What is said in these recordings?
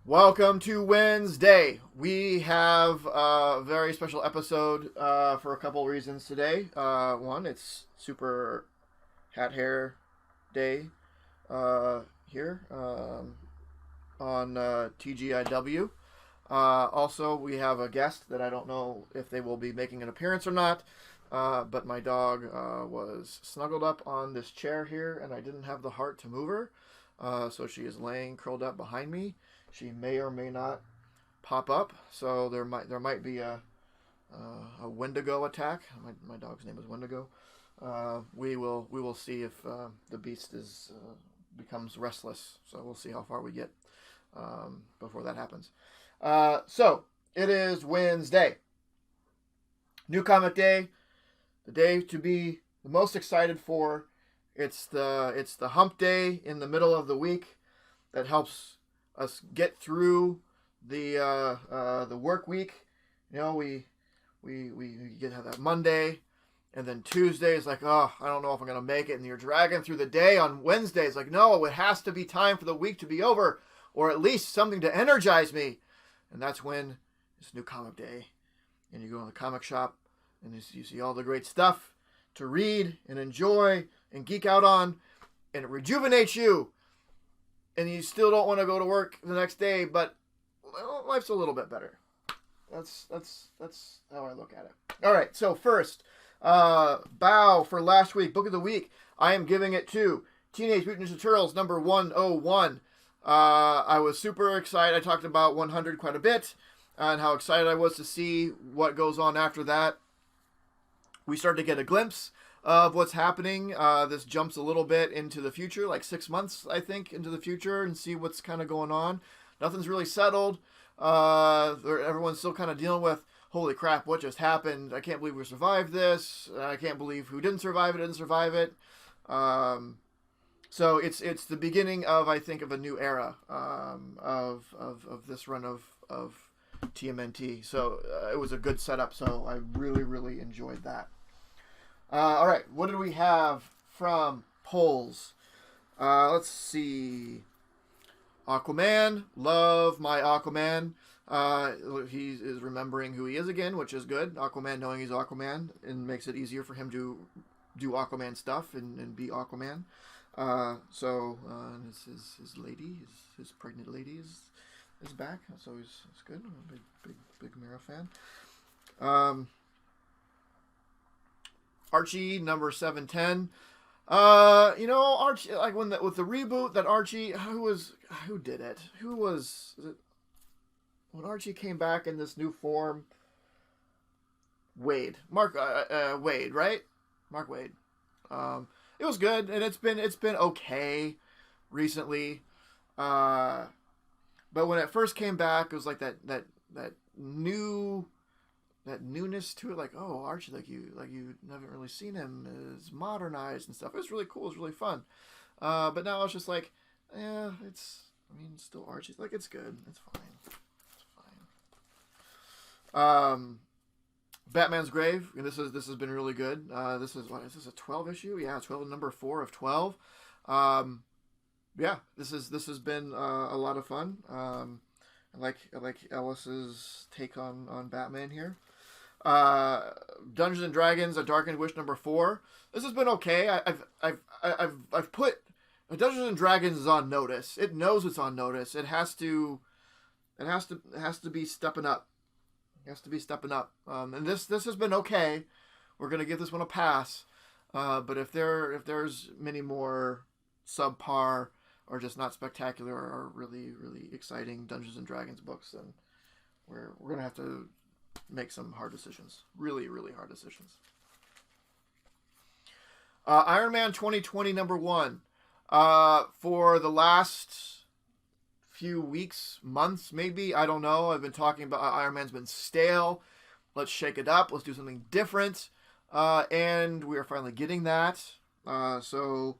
Welcome to Wednesday. We have a very special episode for a couple of reasons today. One, it's Super Hat Hair Day here on TGIW. Also, we have a guest that I don't know if they will be making an appearance or not. But my dog was snuggled up on this chair here, and I didn't have the heart to move her. So she is laying curled up behind me. She may or may not pop up, so there might be a Wendigo attack. My dog's name is Wendigo. We will see if the beast is becomes restless. So we'll see how far we get before that happens. So it is Wednesday, New Comic Day, the day to be the most excited for. It's the hump day in the middle of the week that helps us get through the work week. You know, we get have that Monday, and then Tuesday is like, oh, I don't know if I'm gonna make it, and you're dragging through the day. On Wednesday, it's like, no, it has to be time for the week to be over, or at least something to energize me, and that's when it's New Comic Day, and you go in the comic shop, and you see all the great stuff to read and enjoy and geek out on, and it rejuvenates you. And you still don't want to go to work the next day, but life's a little bit better. That's how I look at it. All right, so first, bow for last week, book of the week. I am giving it to Teenage Mutant Ninja Turtles number 101. I was super excited. I talked about 100 quite a bit, and how excited I was to see what goes on after that. We started to get a glimpse of what's happening. This jumps a little bit into the future, like 6 months, I think, into the future, and see what's kind of going on. Nothing's really settled. Everyone's still kind of dealing with, holy crap, what just happened? I can't believe we survived this. I can't believe who didn't survive it. So it's the beginning of, I think, of a new era of this run of TMNT. So it was a good setup. So I really enjoyed that. All right, what did we have from polls? Let's see. Aquaman, love my Aquaman. He is remembering who he is again, which is good. Aquaman knowing he's Aquaman, and makes it easier for him to do Aquaman stuff and be Aquaman. So his lady, his pregnant lady is back. So he's good. I'm a big Mira fan. Archie number 710. Archie, like with the reboot that Archie, who did it? Who was it? When Archie came back in this new form? Wade, Wade, right? Mark Wade. It was good, and it's been okay recently. But when it first came back, it was like that newness to it, like, oh, Archie, like you haven't really seen him, is modernized and stuff. It was really cool. It was really fun. But now it's just like, yeah, still Archie. Like, it's good. It's fine. Batman's Grave. This has been really good. This is a 12 issue? Yeah, 12, number 4 of 12. Yeah, this has been a lot of fun. I like Ellis's take on Batman here. Dungeons and Dragons: A Darkened Wish number 4. This has been okay. I've put Dungeons and Dragons is on notice. It knows it's on notice. It has to be stepping up. It has to be stepping up. And this has been okay. We're gonna give this one a pass. But if there's many more subpar or just not spectacular or really exciting Dungeons and Dragons books, then we're gonna have to make some hard decisions. Really hard decisions. Iron Man 2020 number 1. For the last few weeks, months, maybe, I don't know. I've been talking about Iron Man's been stale. Let's shake it up. Let's do something different. And we are finally getting that. So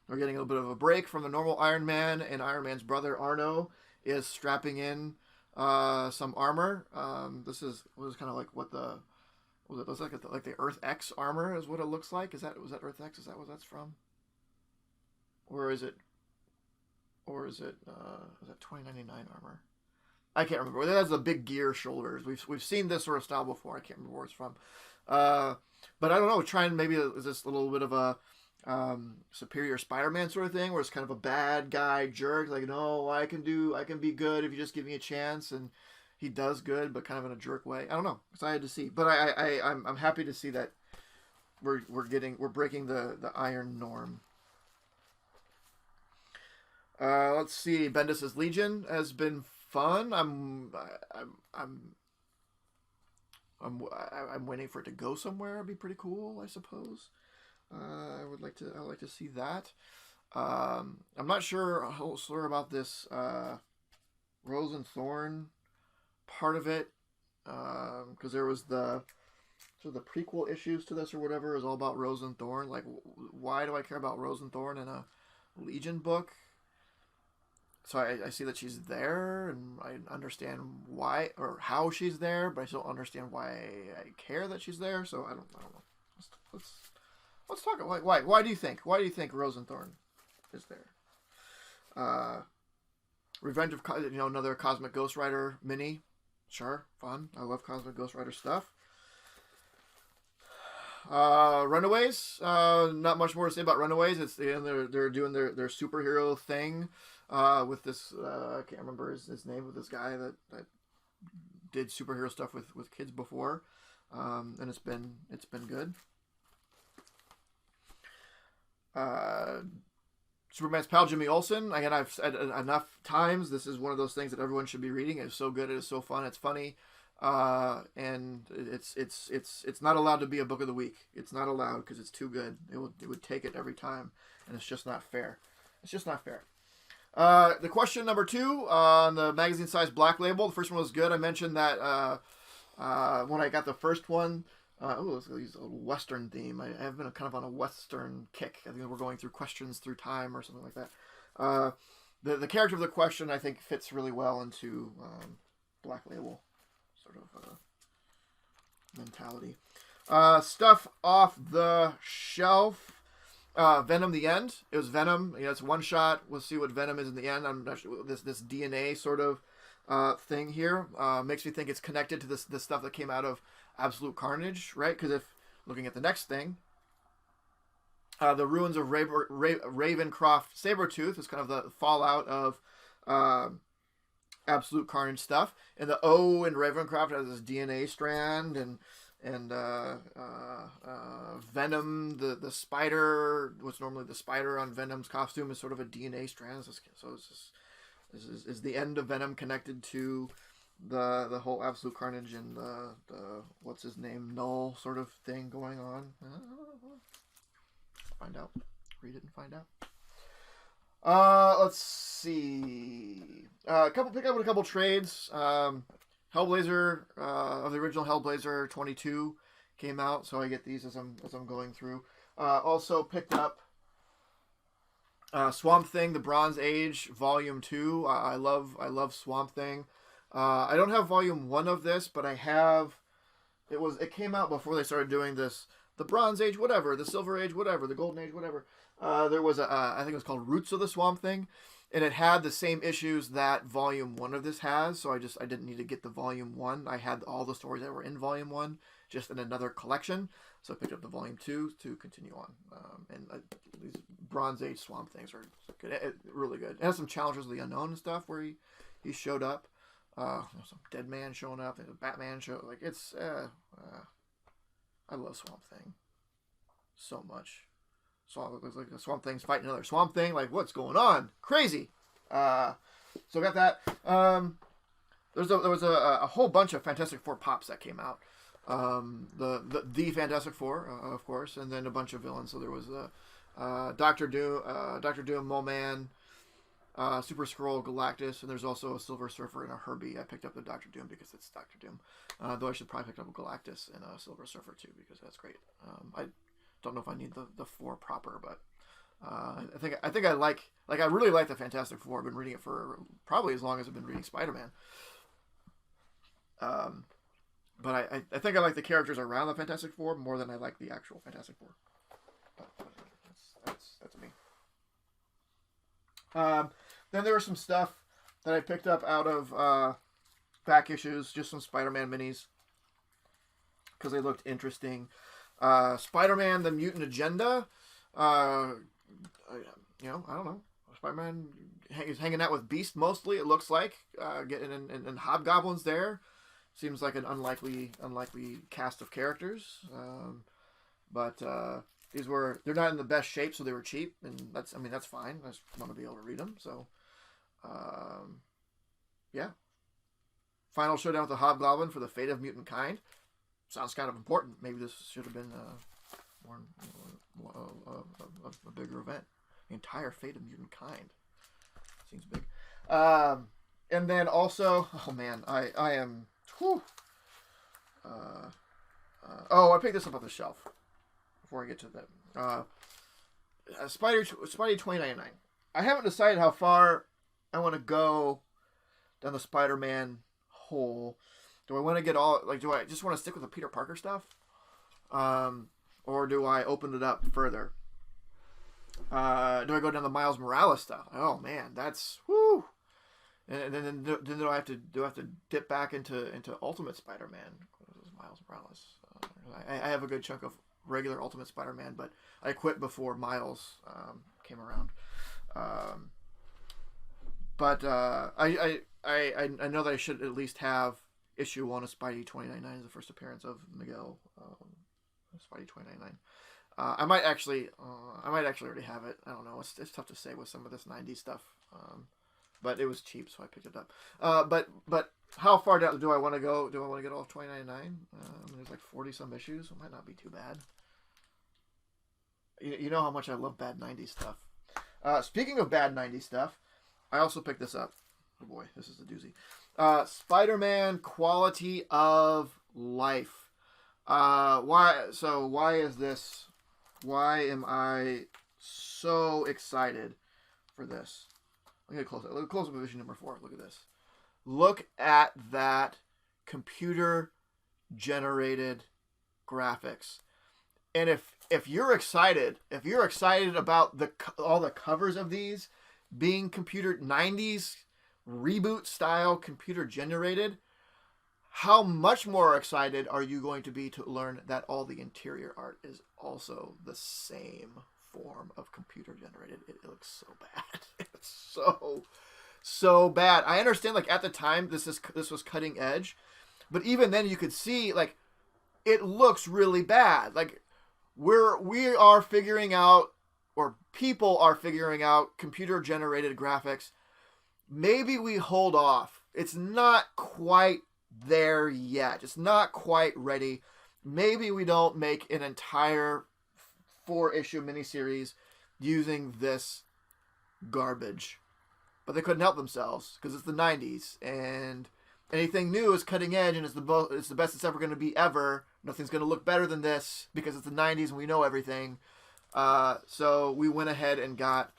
we're getting a little bit of a break from the normal Iron Man, and Iron Man's brother Arno is strapping in some armor. This was kind of like what the was it? Looks like the Earth X armor is what it looks like. Was that Earth X? Is that what that's from? Or is it? Is that 2099 armor? I can't remember. It has the big gear shoulders. We've seen this sort of style before. I can't remember where it's from. But I don't know. Trying maybe is this a little bit of a superior Spider-Man sort of thing, where it's kind of a bad guy jerk. Like, no, I can be good if you just give me a chance, and he does good, but kind of in a jerk way. I don't know. Excited to see. But I'm happy to see that we're breaking the iron norm. Let's see. Bendis' Legion has been fun. I'm waiting for it to go somewhere. It'd be pretty cool, I suppose. I'd like to see that. I'm not sure about this Rose and Thorn part of it, because there was the prequel issues to this or whatever is all about Rose and Thorn. Like, why do I care about Rose and Thorn in a Legion book? So I see that she's there, and I understand why or how she's there, but I still don't understand why I care that she's there. So I don't know. Let's talk about why do you think Rose and Thorn is there? Revenge of another Cosmic Ghost Rider mini. Sure, fun. I love Cosmic Ghost Rider stuff. Runaways. Not much more to say about Runaways. It's they're doing their superhero thing with this. I can't remember his name, with this guy that did superhero stuff with kids before, and it's been good. Superman's pal Jimmy Olsen. Again, I've said enough times, this is one of those things that everyone should be reading. It's so good. It is so fun. It's funny. And it's not allowed to be a book of the week. It's not allowed because it's too good. It would take it every time, and it's just not fair. It's just not fair. The question number 2 on the magazine-sized Black Label. The first one was good. I mentioned that when I got the first one. Let's use a little Western theme. I have been kind of on a Western kick. I think we're going through questions through time or something like that. The character of the question, I think, fits really well into Black Label sort of mentality. Stuff off the shelf. Venom: The End. It was Venom. It's one shot. We'll see what Venom is in the end. I'm not sure, this DNA sort of thing here makes me think it's connected to this stuff that came out of Absolute Carnage, right? Because if looking at the next thing, the ruins of Ravencroft Sabretooth is kind of the fallout of Absolute Carnage stuff, and the O in Ravencroft has this DNA strand, and Venom, the spider, what's normally the spider on Venom's costume, is sort of a DNA strand. So is the end of Venom connected to the whole Absolute Carnage and the what's his name, Null sort of thing going on? Find out. Read it and find out. Let's see. Pick up a couple trades. Hellblazer of the original Hellblazer 22 came out, so I get these as I'm going through. Also picked up Swamp Thing, the Bronze Age, Volume 2. I love Swamp Thing. I don't have Volume 1 of this, but I have. It came out before they started doing this. The Bronze Age, whatever. The Silver Age, whatever. The Golden Age, whatever. There was I think it was called Roots of the Swamp Thing, and it had the same issues that Volume 1 of this has. So I didn't need to get the Volume 1. I had all the stories that were in Volume 1, just in another collection. So I picked up the Volume 2 to continue on. These Bronze Age Swamp Things are good, really good. It has some Challengers of the Unknown and stuff where he showed up. Some dead man showing up, and a Batman show. Like, it's I love Swamp Thing so much. Swamp looks like a Swamp Thing's fighting another Swamp Thing. Like, what's going on? Crazy. So got that. There was a whole bunch of Fantastic Four pops that came out. The Fantastic Four, of course, and then a bunch of villains. So there was Doctor Doom, Mole Man, Super Skrull, Galactus, and there's also a Silver Surfer and a Herbie. I picked up the Doctor Doom because it's Doctor Doom. Though I should probably pick up a Galactus and a Silver Surfer too, because that's great. I don't know if I need the four proper, but I think I really like the Fantastic Four. I've been reading it for probably as long as I've been reading Spider-Man. But I think I like the characters around the Fantastic Four more than I like the actual Fantastic Four. But that's me. Then there was some stuff that I picked up out of back issues, just some Spider-Man minis because they looked interesting. Spider-Man: The Mutant Agenda. I don't know. Spider-Man is hanging out with Beast mostly. It looks like getting in Hobgoblins there. Seems like an unlikely cast of characters. But they're not in the best shape, so they were cheap, and that's fine. I just want to be able to read them. So, yeah. Final showdown with the Hobgoblin for the fate of mutant kind. Sounds kind of important. Maybe this should have been a bigger event. The entire fate of mutant kind seems big. And then also, oh man, I am. Whew. I picked this up off the shelf before I get to that. Spidey 2099. I haven't decided how far I want to go down the Spider-Man hole. Do I want to get all do I just want to stick with the Peter Parker stuff, or do I open it up further? Do I go down the Miles Morales stuff? Oh man, that's whoo. And then do I have to dip back into Ultimate Spider-Man? Miles Morales. I have a good chunk of regular Ultimate Spider-Man, but I quit before Miles came around. But I know that I should at least have issue 1 of Spidey 2099 as the first appearance of Miguel. Spidey 2099. I might actually already have it. I don't know. It's tough to say with some of this 90s stuff. But it was cheap, so I picked it up. But how far down do I want to go? Do I want to get all of 2099? There's like 40 some issues. It might not be too bad. You know how much I love bad 90s stuff. Speaking of bad 90s stuff, I also picked this up. Oh boy, this is a doozy. Spider-Man Quality of Life. Why is this? Why am I so excited for this? Look at close. Look close up at issue number 4. Look at this. Look at that computer generated graphics. And if you're excited about all the covers of these being computer 90s reboot style computer generated, how much more excited are you going to be to learn that all the interior art is also the same form of computer generated? It looks so bad. It's so bad. I understand, like, at the time this was cutting edge, but even then you could see, like, it looks really bad. Like, we are figuring out, or people are figuring out, computer generated graphics. Maybe we hold off. It's not quite there yet. It's not quite ready. Maybe we don't make an entire 4-issue miniseries using this garbage. But they couldn't help themselves because it's the 90s, and anything new is cutting edge, and it's the best it's ever going to be ever. Nothing's going to look better than this because it's the 90s and we know everything. So we went ahead and got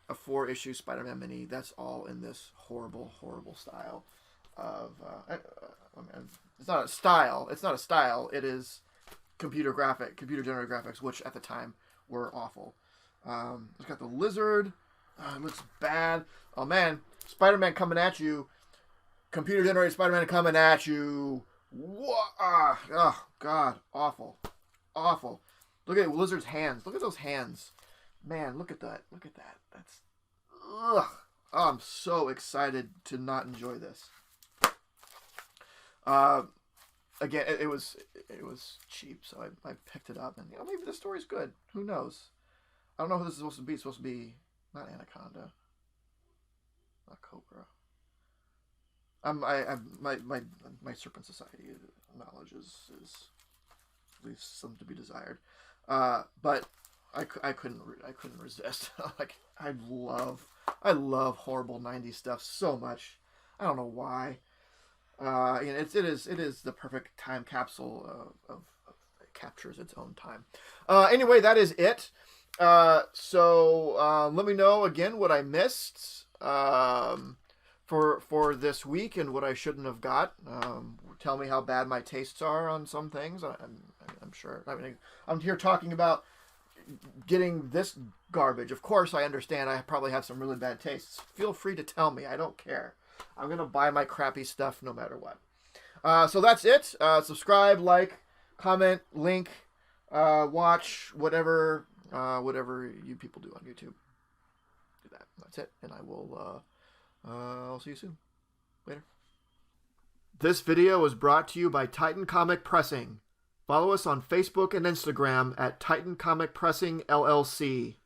a 4-issue Spider-Man mini. That's all in this horrible, horrible style of. It's not a style. It's not a style. It is computer generated graphics, which at the time were awful. It's got the lizard. It looks bad. Oh man, Spider-Man coming at you. Computer generated Spider-Man coming at you. Oh god, awful. Look at Lizard's hands. Look at those hands. Man, look at that. That's ugh. Oh, I'm so excited to not enjoy this. Again, it was cheap, so I picked it up, and maybe the story's good. Who knows? I don't know who this is supposed to be. It's supposed to be not Anaconda, not Cobra. My Serpent Society knowledge is leaves some to be desired. But I couldn't resist. Like I love horrible 90s stuff so much. I don't know why. It is the perfect time capsule of it captures its own time. Anyway, that is it. So let me know again what I missed for this week and what I shouldn't have got. Tell me how bad my tastes are on some things. I'm sure. I mean, I'm here talking about getting this garbage. Of course, I understand. I probably have some really bad tastes. Feel free to tell me. I don't care. I'm going to buy my crappy stuff no matter what. So that's it. Subscribe, like, comment, link, watch, whatever you people do on YouTube. Do that. That's it. And I will, I'll see you soon. Later. This video was brought to you by Titan Comic Pressing. Follow us on Facebook and Instagram at Titan Comic Pressing LLC.